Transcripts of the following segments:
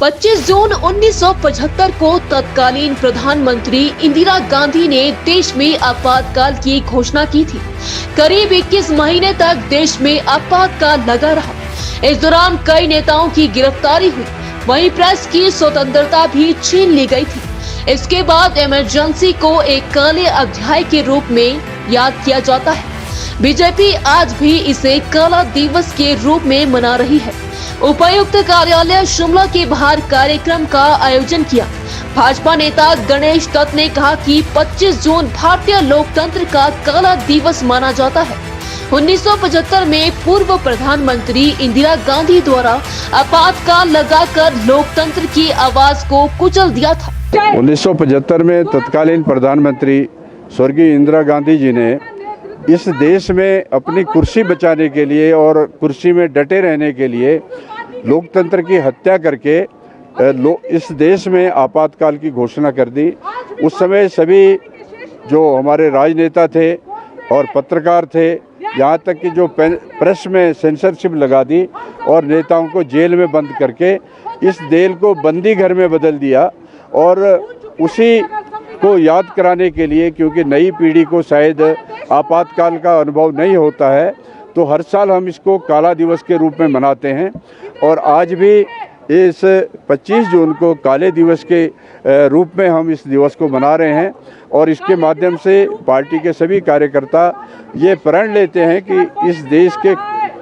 25 जून 1975 को तत्कालीन प्रधानमंत्री इंदिरा गांधी ने देश में आपातकाल की घोषणा की थी। करीब 21 महीने तक देश में आपातकाल लगा रहा। इस दौरान कई नेताओं की गिरफ्तारी हुई, वहीं प्रेस की स्वतंत्रता भी छीन ली गई थी। इसके बाद इमरजेंसी को एक काले अध्याय के रूप में याद किया जाता है। बीजेपी आज भी इसे काला दिवस के रूप में मना रही है। उपायुक्त कार्यालय शिमला के बाहर कार्यक्रम का आयोजन किया। भाजपा नेता गणेश दत्त ने कहा कि 25 जून भारतीय लोकतंत्र का काला दिवस माना जाता है। 1975 में पूर्व प्रधानमंत्री इंदिरा गांधी द्वारा आपातकाल लगाकर लोकतंत्र की आवाज को कुचल दिया था। 1975 में तत्कालीन प्रधानमंत्री स्वर्गीय इंदिरा गांधी जी ने इस देश में अपनी कुर्सी बचाने के लिए और कुर्सी में डटे रहने के लिए लोकतंत्र की हत्या करके इस देश में आपातकाल की घोषणा कर दी। उस समय सभी जो हमारे राजनेता थे और पत्रकार थे, यहाँ तक कि जो प्रेस में सेंसरशिप लगा दी और नेताओं को जेल में बंद करके इस देश को बंदी घर में बदल दिया। और उसी को याद कराने के लिए, क्योंकि नई पीढ़ी को शायद आपातकाल का अनुभव नहीं होता है, तो हर साल हम इसको काला दिवस के रूप में मनाते हैं। और आज भी इस 25 जून को काले दिवस के रूप में हम इस दिवस को मना रहे हैं। और इसके माध्यम से पार्टी के सभी कार्यकर्ता ये प्रण लेते हैं कि इस देश के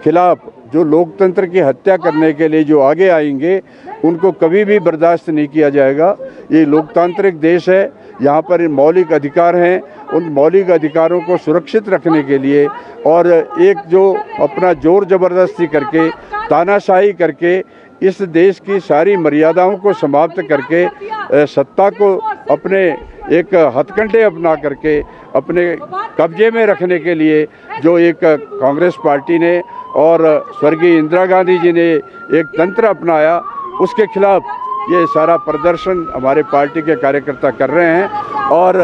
खिलाफ जो लोकतंत्र की हत्या करने के लिए जो आगे आएंगे उनको कभी भी बर्दाश्त नहीं किया जाएगा। ये लोकतांत्रिक देश है, यहाँ पर मौलिक अधिकार हैं। उन मौलिक अधिकारों को सुरक्षित रखने के लिए और एक जो अपना जोर ज़बरदस्ती करके तानाशाही करके इस देश की सारी मर्यादाओं को समाप्त करके सत्ता को अपने एक हथकंडे अपना करके अपने कब्जे में रखने के लिए जो एक कांग्रेस पार्टी ने और स्वर्गीय इंदिरा गांधी जी ने एक तंत्र अपनाया, उसके खिलाफ ये सारा प्रदर्शन हमारे पार्टी के कार्यकर्ता कर रहे हैं। और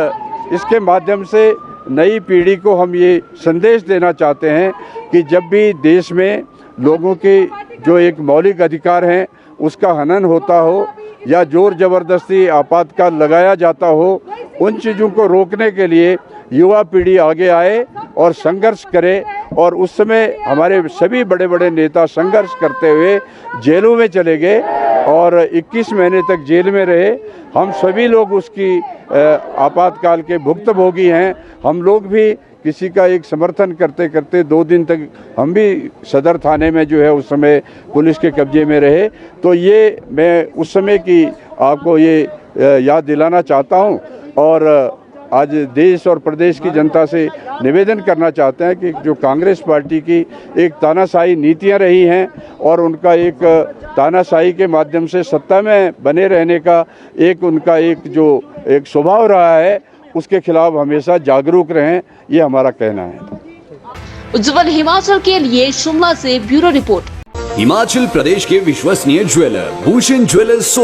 इसके माध्यम से नई पीढ़ी को हम ये संदेश देना चाहते हैं कि जब भी देश में लोगों के जो एक मौलिक अधिकार हैं उसका हनन होता हो या जोर ज़बरदस्ती आपातकाल लगाया जाता हो, उन चीज़ों को रोकने के लिए युवा पीढ़ी आगे आए और संघर्ष करे। और उस समय हमारे सभी बड़े बड़े नेता संघर्ष करते हुए जेलों में चले गए और 21 महीने तक जेल में रहे। हम सभी लोग उसकी आपातकाल के भुक्तभोगी हैं। हम लोग भी किसी का एक समर्थन करते करते 2 दिन तक हम भी सदर थाने में जो है उस समय पुलिस के कब्जे में रहे। तो ये मैं उस समय की आपको ये याद दिलाना चाहता हूँ। और आज देश और प्रदेश की जनता से निवेदन करना चाहते हैं कि जो कांग्रेस पार्टी की एक तानाशाही नीतियां रही हैं और उनका एक तानाशाही के माध्यम से सत्ता में बने रहने का एक उनका एक जो एक स्वभाव रहा है, उसके खिलाफ हमेशा जागरूक रहें, ये हमारा कहना है। उज्जवल हिमाचल के लिए शिमला से ब्यूरो रिपोर्ट। हिमाचल प्रदेश के विश्वसनीय ज्वेलर भूषण ज्वेलर्स।